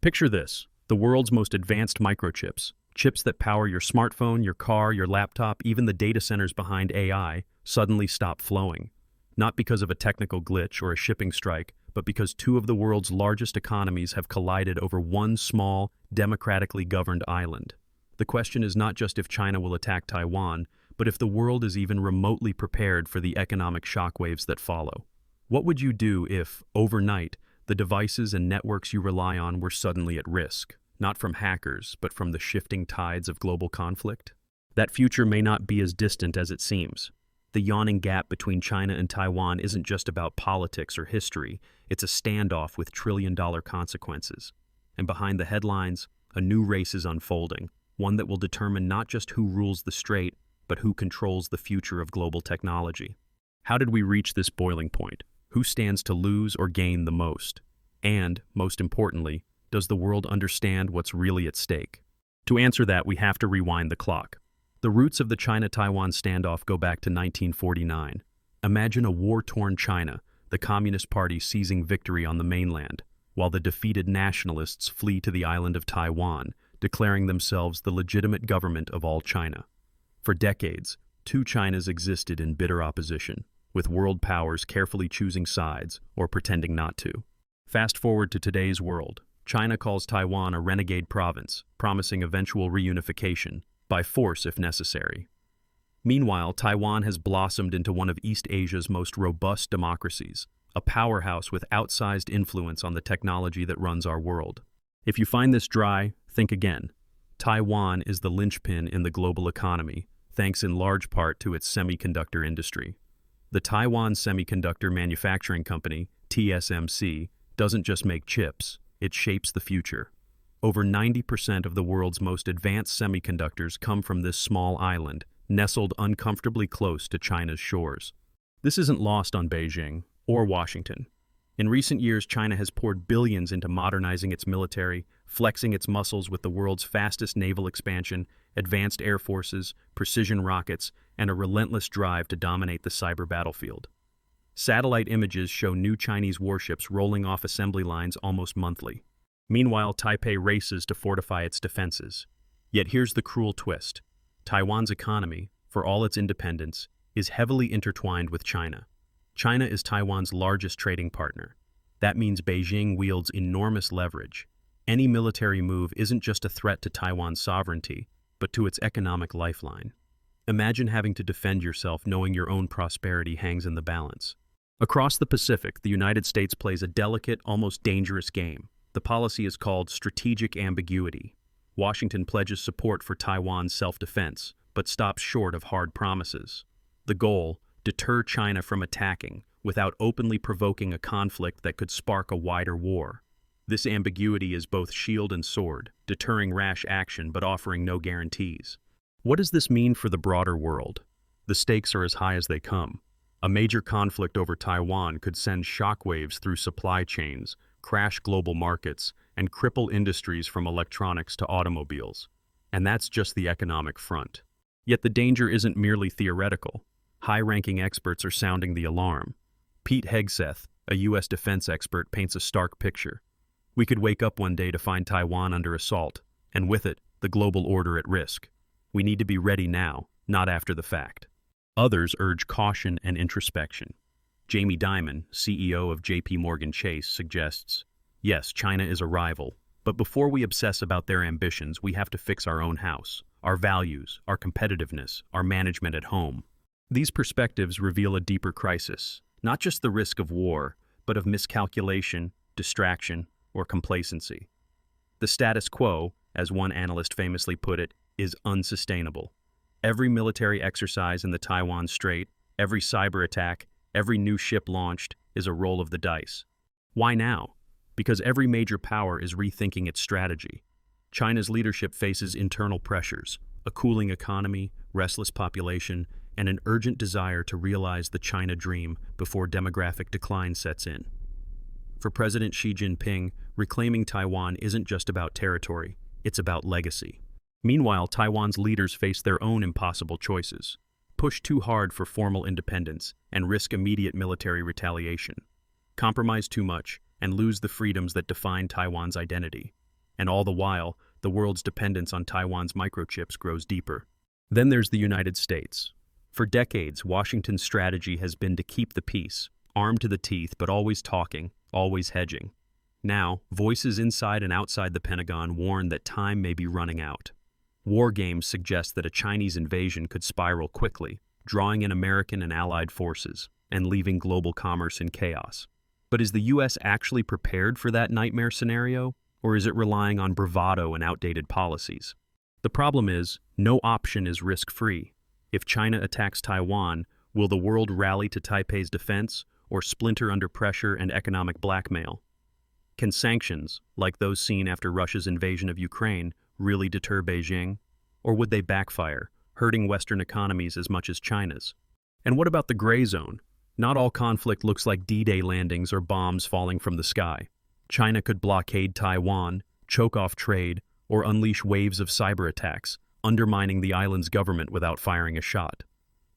Picture this, the world's most advanced microchips, chips that power your smartphone, your car, your laptop, even the data centers behind AI, suddenly stop flowing. Not because of a technical glitch or a shipping strike, but because two of the world's largest economies have collided over one small, democratically governed island. The question is not just if China will attack Taiwan, but if the world is even remotely prepared for the economic shockwaves that follow. What would you do if, overnight, the devices and networks you rely on were suddenly at risk, not from hackers, but from the shifting tides of global conflict? That future may not be as distant as it seems. The yawning gap between China and Taiwan isn't just about politics or history, it's a standoff with trillion-dollar consequences. And behind the headlines, a new race is unfolding, one that will determine not just who rules the strait, but who controls the future of global technology. How did we reach this boiling point? Who stands to lose or gain the most? And, most importantly, does the world understand what's really at stake? To answer that, we have to rewind the clock. The roots of the China-Taiwan standoff go back to 1949. Imagine a war-torn China, the Communist Party seizing victory on the mainland, while the defeated nationalists flee to the island of Taiwan, declaring themselves the legitimate government of all China. For decades, two Chinas existed in bitter opposition, with world powers carefully choosing sides or pretending not to. Fast forward to today's world. China calls Taiwan a renegade province, promising eventual reunification, by force if necessary. Meanwhile, Taiwan has blossomed into one of East Asia's most robust democracies, a powerhouse with outsized influence on the technology that runs our world. If you find this dry, think again. Taiwan is the linchpin in the global economy, thanks in large part to its semiconductor industry. The Taiwan Semiconductor Manufacturing Company, TSMC, doesn't just make chips, it shapes the future. Over 90% of the world's most advanced semiconductors come from this small island, nestled uncomfortably close to China's shores. This isn't lost on Beijing or Washington. In recent years, China has poured billions into modernizing its military, flexing its muscles with the world's fastest naval expansion, advanced air forces, precision rockets, and a relentless drive to dominate the cyber battlefield. Satellite images show new Chinese warships rolling off assembly lines almost monthly. Meanwhile, Taipei races to fortify its defenses. Yet here's the cruel twist. Taiwan's economy, for all its independence, is heavily intertwined with China. China is Taiwan's largest trading partner. That means Beijing wields enormous leverage. Any military move isn't just a threat to Taiwan's sovereignty, but to its economic lifeline. Imagine having to defend yourself knowing your own prosperity hangs in the balance. Across the Pacific, the United States plays a delicate, almost dangerous game. The policy is called strategic ambiguity. Washington pledges support for Taiwan's self-defense, but stops short of hard promises. The goal: deter China from attacking, without openly provoking a conflict that could spark a wider war. This ambiguity is both shield and sword, deterring rash action but offering no guarantees. What does this mean for the broader world? The stakes are as high as they come. A major conflict over Taiwan could send shockwaves through supply chains, crash global markets, and cripple industries from electronics to automobiles. And that's just the economic front. Yet the danger isn't merely theoretical. High-ranking experts are sounding the alarm. Pete Hegseth, a U.S. defense expert, paints a stark picture. We could wake up one day to find Taiwan under assault, and with it, the global order at risk. We need to be ready now, not after the fact. Others urge caution and introspection. Jamie Dimon, CEO of JP Chase, suggests, yes, China is a rival, but before we obsess about their ambitions, we have to fix our own house, our values, our competitiveness, our management at home. These perspectives reveal a deeper crisis, not just the risk of war, but of miscalculation, distraction, or complacency. The status quo, as one analyst famously put it, is unsustainable. Every military exercise in the Taiwan Strait, every cyber attack, every new ship launched is a roll of the dice. Why now? Because every major power is rethinking its strategy. China's leadership faces internal pressures, a cooling economy, restless population, and an urgent desire to realize the China dream before demographic decline sets in. For President Xi Jinping, reclaiming Taiwan isn't just about territory, it's about legacy. Meanwhile, Taiwan's leaders face their own impossible choices. Push too hard for formal independence and risk immediate military retaliation. Compromise too much and lose the freedoms that define Taiwan's identity. And all the while, the world's dependence on Taiwan's microchips grows deeper. Then there's the United States. For decades, Washington's strategy has been to keep the peace, armed to the teeth but always talking, always hedging. Now, voices inside and outside the Pentagon warn that time may be running out. War games suggest that a Chinese invasion could spiral quickly, drawing in American and allied forces, and leaving global commerce in chaos. But is the U.S. actually prepared for that nightmare scenario, or is it relying on bravado and outdated policies? The problem is, no option is risk-free. If China attacks Taiwan, will the world rally to Taipei's defense, or splinter under pressure and economic blackmail? Can sanctions, like those seen after Russia's invasion of Ukraine, really deter Beijing? Or would they backfire, hurting Western economies as much as China's? And what about the gray zone? Not all conflict looks like D-Day landings or bombs falling from the sky. China could blockade Taiwan, choke off trade, or unleash waves of cyber attacks, undermining the island's government without firing a shot.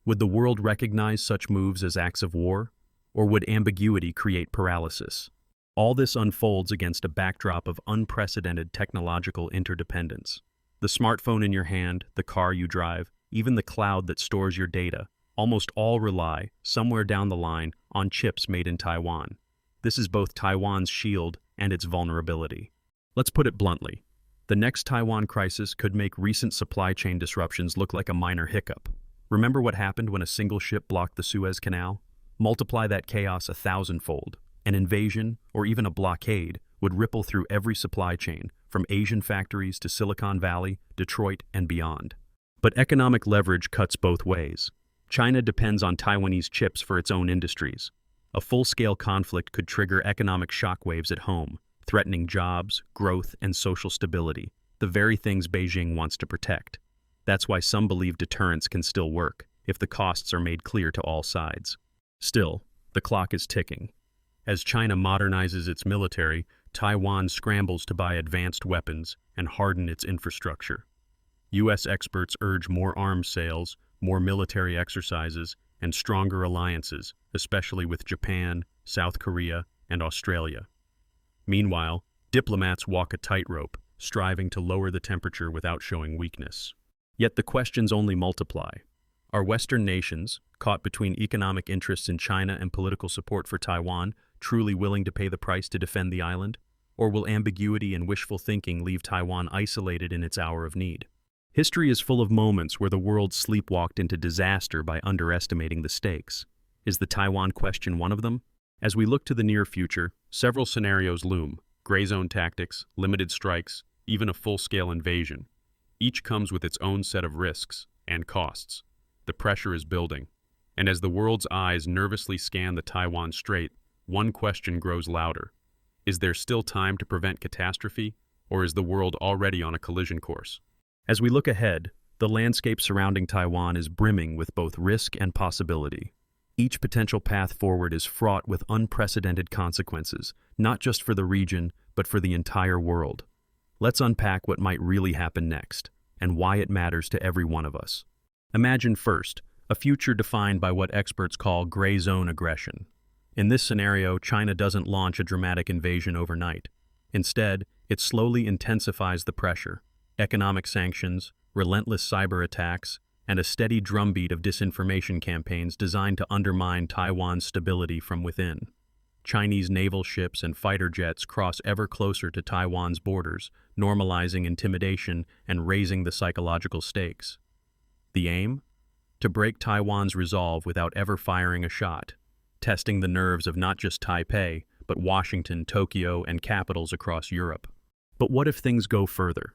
Would the world recognize such moves as acts of war? Or would ambiguity create paralysis? All this unfolds against a backdrop of unprecedented technological interdependence. The smartphone in your hand, the car you drive, even the cloud that stores your data, almost all rely, somewhere down the line, on chips made in Taiwan. This is both Taiwan's shield and its vulnerability. Let's put it bluntly. The next Taiwan crisis could make recent supply chain disruptions look like a minor hiccup. Remember what happened when a single ship blocked the Suez Canal? Multiply that chaos 1,000-fold. An invasion, or even a blockade, would ripple through every supply chain, from Asian factories to Silicon Valley, Detroit, and beyond. But economic leverage cuts both ways. China depends on Taiwanese chips for its own industries. A full-scale conflict could trigger economic shockwaves at home, threatening jobs, growth, and social stability, the very things Beijing wants to protect. That's why some believe deterrence can still work, if the costs are made clear to all sides. Still, the clock is ticking. As China modernizes its military, Taiwan scrambles to buy advanced weapons and harden its infrastructure. U.S. experts urge more arms sales, more military exercises, and stronger alliances, especially with Japan, South Korea, and Australia. Meanwhile, diplomats walk a tightrope, striving to lower the temperature without showing weakness. Yet the questions only multiply. Are Western nations, caught between economic interests in China and political support for Taiwan, truly willing to pay the price to defend the island? Or will ambiguity and wishful thinking leave Taiwan isolated in its hour of need? History is full of moments where the world sleepwalked into disaster by underestimating the stakes. Is the Taiwan question one of them? As we look to the near future, several scenarios loom: gray zone tactics, limited strikes, even a full-scale invasion. Each comes with its own set of risks and costs. The pressure is building, and as the world's eyes nervously scan the Taiwan Strait, one question grows louder. Is there still time to prevent catastrophe, or is the world already on a collision course? As we look ahead, the landscape surrounding Taiwan is brimming with both risk and possibility. Each potential path forward is fraught with unprecedented consequences, not just for the region, but for the entire world. Let's unpack what might really happen next, and why it matters to every one of us. Imagine first, a future defined by what experts call gray zone aggression. In this scenario, China doesn't launch a dramatic invasion overnight. Instead, it slowly intensifies the pressure: economic sanctions, relentless cyber attacks, and a steady drumbeat of disinformation campaigns designed to undermine Taiwan's stability from within. Chinese naval ships and fighter jets cross ever closer to Taiwan's borders, normalizing intimidation and raising the psychological stakes. The aim? To break Taiwan's resolve without ever firing a shot, testing the nerves of not just Taipei, but Washington, Tokyo, and capitals across Europe. But what if things go further?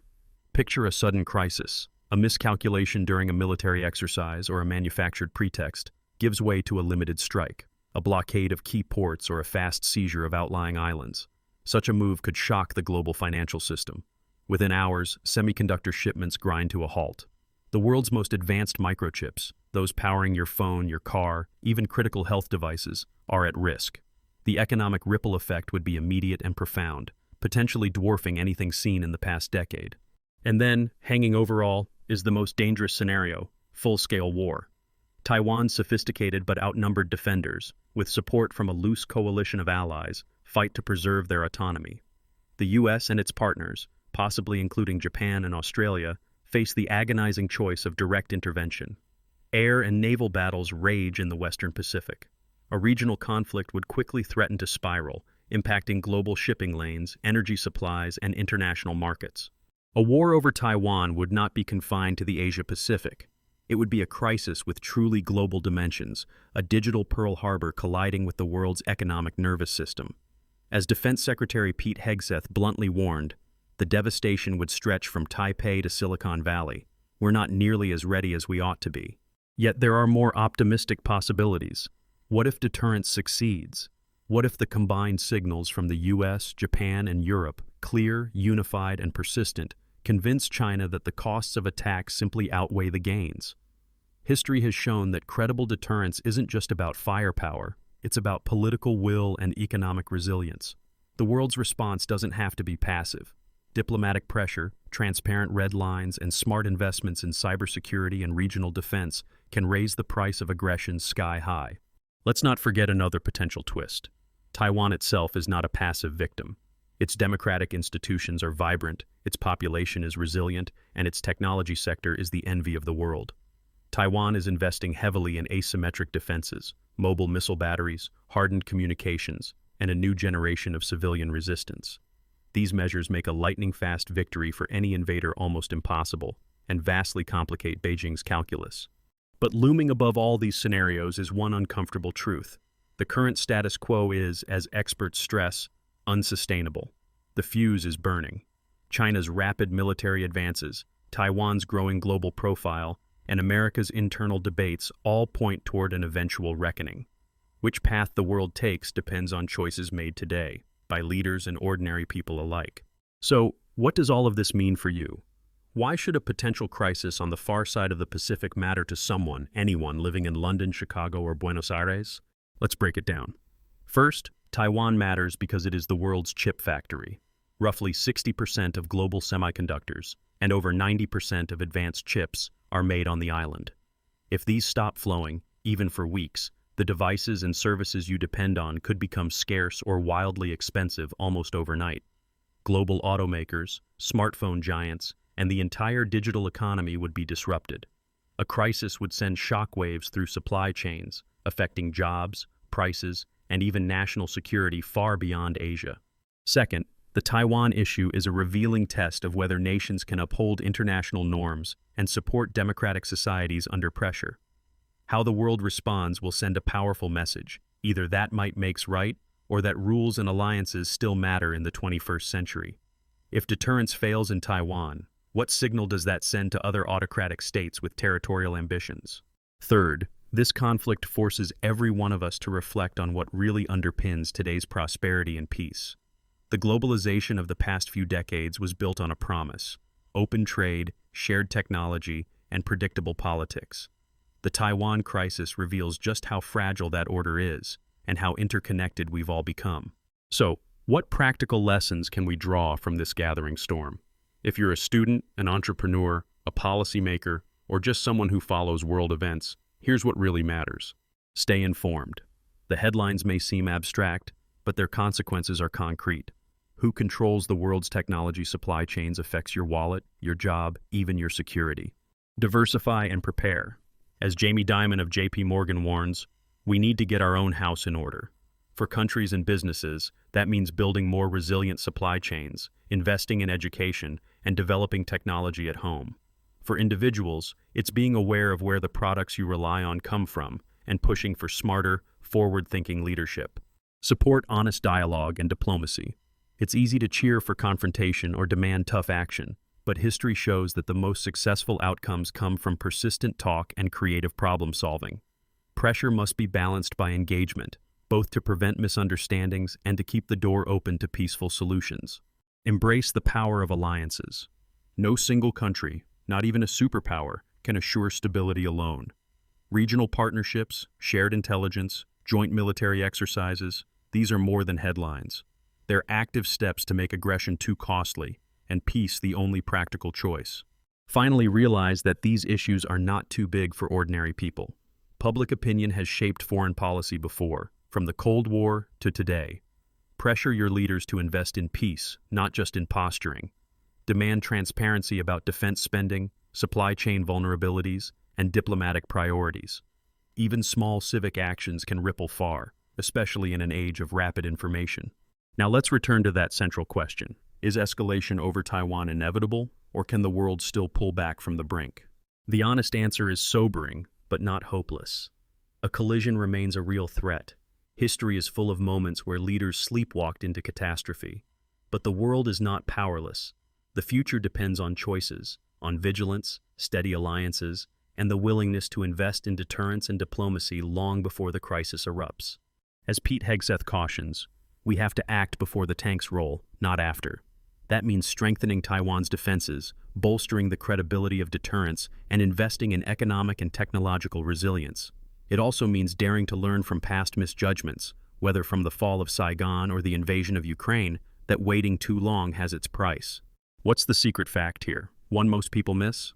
Picture a sudden crisis. A miscalculation during a military exercise or a manufactured pretext gives way to a limited strike, a blockade of key ports, or a fast seizure of outlying islands. Such a move could shock the global financial system. Within hours, semiconductor shipments grind to a halt. The world's most advanced microchips, those powering your phone, your car, even critical health devices, are at risk. The economic ripple effect would be immediate and profound, potentially dwarfing anything seen in the past decade. And then, hanging over all, is the most dangerous scenario: full-scale war. Taiwan's sophisticated but outnumbered defenders, with support from a loose coalition of allies, fight to preserve their autonomy. The U.S. and its partners, possibly including Japan and Australia, face the agonizing choice of direct intervention. Air and naval battles rage in the Western Pacific. A regional conflict would quickly threaten to spiral, impacting global shipping lanes, energy supplies, and international markets. A war over Taiwan would not be confined to the Asia-Pacific. It would be a crisis with truly global dimensions, a digital Pearl Harbor colliding with the world's economic nervous system. As Defense Secretary Pete Hegseth bluntly warned, the devastation would stretch from Taipei to Silicon Valley. We're not nearly as ready as we ought to be. Yet there are more optimistic possibilities. What if deterrence succeeds? What if the combined signals from the US, Japan, and Europe, clear, unified, and persistent, convince China that the costs of attack simply outweigh the gains? History has shown that credible deterrence isn't just about firepower, it's about political will and economic resilience. The world's response doesn't have to be passive. Diplomatic pressure, transparent red lines, and smart investments in cybersecurity and regional defense can raise the price of aggression sky high. Let's not forget another potential twist. Taiwan itself is not a passive victim. Its democratic institutions are vibrant, its population is resilient, and its technology sector is the envy of the world. Taiwan is investing heavily in asymmetric defenses, mobile missile batteries, hardened communications, and a new generation of civilian resistance. These measures make a lightning-fast victory for any invader almost impossible, and vastly complicate Beijing's calculus. But looming above all these scenarios is one uncomfortable truth. The current status quo is, as experts stress, unsustainable. The fuse is burning. China's rapid military advances, Taiwan's growing global profile, and America's internal debates all point toward an eventual reckoning. Which path the world takes depends on choices made today, by leaders and ordinary people alike. So, what does all of this mean for you? Why should a potential crisis on the far side of the Pacific matter to someone, anyone living in London, Chicago, or Buenos Aires? Let's break it down. First, Taiwan matters because it is the world's chip factory. Roughly 60% of global semiconductors and over 90% of advanced chips are made on the island. If these stop flowing, even for weeks, the devices and services you depend on could become scarce or wildly expensive almost overnight. Global automakers, smartphone giants, and the entire digital economy would be disrupted. A crisis would send shockwaves through supply chains, affecting jobs, prices, and even national security far beyond Asia. Second, the Taiwan issue is a revealing test of whether nations can uphold international norms and support democratic societies under pressure. How the world responds will send a powerful message, either that might makes right, or that rules and alliances still matter in the 21st century. If deterrence fails in Taiwan, what signal does that send to other autocratic states with territorial ambitions? Third, this conflict forces every one of us to reflect on what really underpins today's prosperity and peace. The globalization of the past few decades was built on a promise: open trade, shared technology, and predictable politics. The Taiwan crisis reveals just how fragile that order is and how interconnected we've all become. So, what practical lessons can we draw from this gathering storm? If you're a student, an entrepreneur, a policymaker, or just someone who follows world events, here's what really matters. Stay informed. The headlines may seem abstract, but their consequences are concrete. Who controls the world's technology supply chains affects your wallet, your job, even your security. Diversify and prepare. As Jamie Dimon of JP Morgan warns, we need to get our own house in order. For countries and businesses, that means building more resilient supply chains, investing in education, and developing technology at home. For individuals, it's being aware of where the products you rely on come from and pushing for smarter, forward-thinking leadership. Support honest dialogue and diplomacy. It's easy to cheer for confrontation or demand tough action, but history shows that the most successful outcomes come from persistent talk and creative problem-solving. Pressure must be balanced by engagement, both to prevent misunderstandings and to keep the door open to peaceful solutions. Embrace the power of alliances. No single country, not even a superpower, can assure stability alone. Regional partnerships, shared intelligence, joint military exercises, these are more than headlines. They're active steps to make aggression too costly, and peace the only practical choice. Finally, realize that these issues are not too big for ordinary people. Public opinion has shaped foreign policy before, from the Cold War to today. Pressure your leaders to invest in peace, not just in posturing. Demand transparency about defense spending, supply chain vulnerabilities, and diplomatic priorities. Even small civic actions can ripple far, especially in an age of rapid information. Now let's return to that central question. Is escalation over Taiwan inevitable, or can the world still pull back from the brink? The honest answer is sobering, but not hopeless. A collision remains a real threat. History is full of moments where leaders sleepwalked into catastrophe. But the world is not powerless. The future depends on choices, on vigilance, steady alliances, and the willingness to invest in deterrence and diplomacy long before the crisis erupts. As Pete Hegseth cautions, we have to act before the tanks roll, not after. That means strengthening Taiwan's defenses, bolstering the credibility of deterrence, and investing in economic and technological resilience. It also means daring to learn from past misjudgments, whether from the fall of Saigon or the invasion of Ukraine, that waiting too long has its price. What's the secret fact here? One most people miss?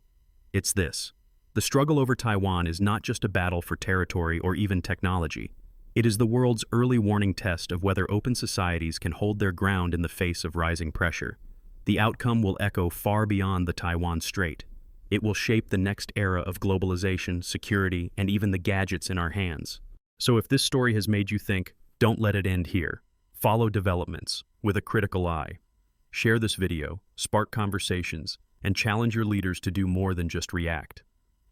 It's this. The struggle over Taiwan is not just a battle for territory or even technology. It is the world's early warning test of whether open societies can hold their ground in the face of rising pressure. The outcome will echo far beyond the Taiwan Strait. It will shape the next era of globalization, security, and even the gadgets in our hands. So if this story has made you think, don't let it end here. Follow developments with a critical eye. Share this video, spark conversations, and challenge your leaders to do more than just react.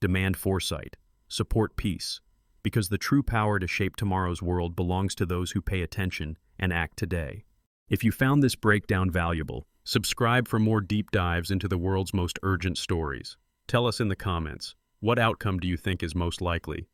Demand foresight, support peace, because the true power to shape tomorrow's world belongs to those who pay attention and act today. If you found this breakdown valuable, subscribe for more deep dives into the world's most urgent stories. Tell us in the comments, what outcome do you think is most likely?